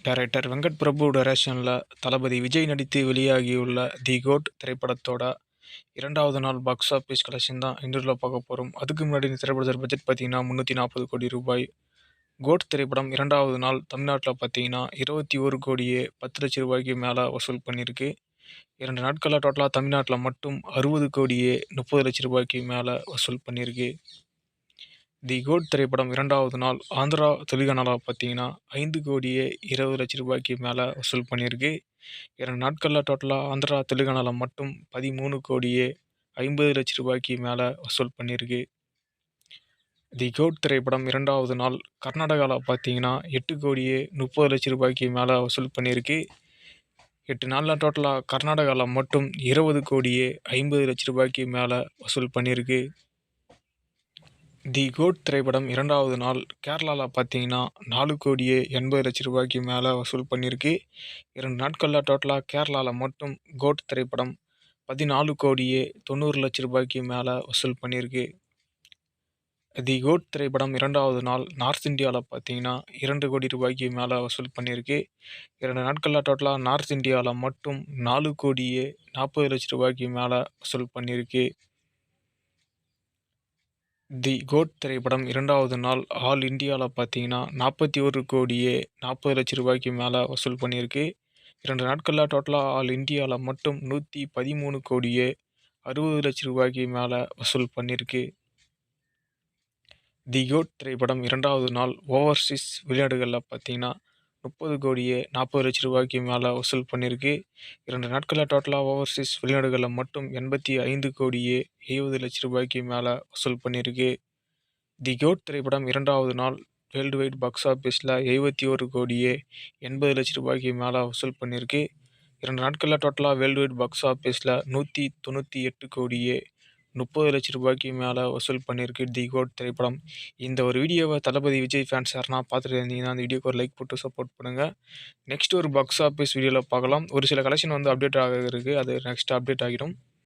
Director Venkat Prabhu டைரக்ஷனில் தளபதி விஜய் நடித்து வெளியாகியுள்ள தி கோட் திரைப்படத்தோட 2வது நாள் பாக்ஸ் ஆஃபீஸ் கலெக்ஷன் தான் இன்டர்வியூவில் பார்க்க போகிறோம். அதுக்கு முன்னாடி இந்த திரைப்படத்தோட பட்ஜெட் பார்த்தீங்கன்னா 340 கோடி ரூபாய். கோட் திரைப்படம் 2வது நாள் தமிழ்நாட்டில் பார்த்தீங்கன்னா 21 கோடியே 10 லட்சம் ரூபாய்க்கு மேலே வசூல் பண்ணியிருக்கு. 2 நாட்களில் டோட்டலாக தமிழ்நாட்டில் மட்டும் 60 கோடியே 30 லட்சம் ரூபாய்க்கு மேலே வசூல் பண்ணியிருக்கு. தி கோட் திரைப்படம் 2வது நாள் ஆந்திரா தெலுங்கானாவில் பார்த்தீங்கன்னா 5 கோடியே 20 லட்சம் ரூபாய்க்கு மேலே வசூல் பண்ணியிருக்கு. 2 நாட்களில் டோட்டலாக ஆந்திரா தெலுங்கானாவில் மட்டும் 13 கோடியே 50 லட்சம் ரூபாய்க்கு மேலே வசூல் பண்ணியிருக்கு. தி கோட் திரைப்படம் 2வது நாள் கர்நாடகாவில் பார்த்தீங்கன்னா 8 கோடியே 30 லட்சம் ரூபாய்க்கு மேலே வசூல் பண்ணியிருக்கு. 8 நாளில் டோட்டலாக கர்நாடகாவில் மட்டும் 20 கோடியே 50 லட்சம் ரூபாய்க்கு மேலே வசூல் பண்ணியிருக்கு. தி கோட் திரைப்படம் 2வது நாள் கேரளாவில் பார்த்தீங்கன்னா 4 கோடியே 80 லட்சம் ரூபாய்க்கு மேலே வசூல் பண்ணியிருக்கு. 2 நாட்களில் டோட்டலாக கேரளாவில் மட்டும் கோட் திரைப்படம் 14 கோடியே 90 லட்சம் ரூபாய்க்கு மேலே வசூல் பண்ணியிருக்கு. தி கோட் திரைப்படம் 2வது நாள் நார்த் இந்தியாவில் பார்த்தீங்கன்னா 2 கோடி ரூபாய்க்கு மேலே வசூல் பண்ணியிருக்கு. 2 நாட்களில் டோட்டலாக நார்த் இந்தியாவில் மட்டும் 4 கோடியே 40 லட்சம் ரூபாய்க்கு மேலே வசூல் பண்ணியிருக்கு. தி கோட் திரைப்படம் 2வது நாள் ஆல் இந்தியாவில் பார்த்தீங்கன்னா 41 கோடியே 40 லட்சம் ரூபாய்க்கு மேலே வசூல் பண்ணியிருக்கு. 2 நாட்களில் டோட்டலாக ஆல் இந்தியாவில் மட்டும் 113 கோடியே 60 லட்சம் ரூபாய்க்கு மேலே வசூல் பண்ணியிருக்கு. தி கோட் திரைப்படம் 2வது நாள் ஓவர்சீஸ் வெளிநாடுகளில் பார்த்தீங்கன்னா 30 கோடியே 40 லட்சம் ரூபாய்க்கு மேலே வசூல் பண்ணியிருக்கு. 2 நாட்களில் டோட்டலாக ஓவர்சீஸ் வெளிநாடுகளில் மட்டும் 85 கோடியே 70 லட்சம் ரூபாய்க்கு மேலே வசூல் பண்ணியிருக்கு. தி கோட் திரைப்படம் 2வது நாள் வேர்ல்டு வைட் பாக்ஸ் ஆஃபீஸில் 71 கோடியே 80 லட்சம் ரூபாய்க்கு மேலே வசூல் பண்ணியிருக்கு. 2 நாட்களில் டோட்டலாக வேர்ல்டு வைட் பாக்ஸ் ஆஃபீஸில் 198 கோடியே 30 லட்சம் ரூபாய்க்கு மேலே வசூல் பண்ணியிருக்கு தி கோட் திரைப்படம். இந்த ஒரு வீடியோவை தளபதி விஜய் ஃபேன்ஸ் யாருன்னா பார்த்துட்டு இருந்தீங்கன்னா அந்த வீடியோக்கு ஒரு லைக் போட்டு சப்போர்ட் பண்ணுங்கள். நெக்ஸ்ட் ஒரு பாக்ஸ் ஆஃபீஸ் வீடியோவில் பார்க்கலாம். ஒரு சில கலெக்ஷன் வந்து அப்டேட் ஆக இருக்குது, அது நெக்ஸ்ட் அப்டேட் ஆகிடும்.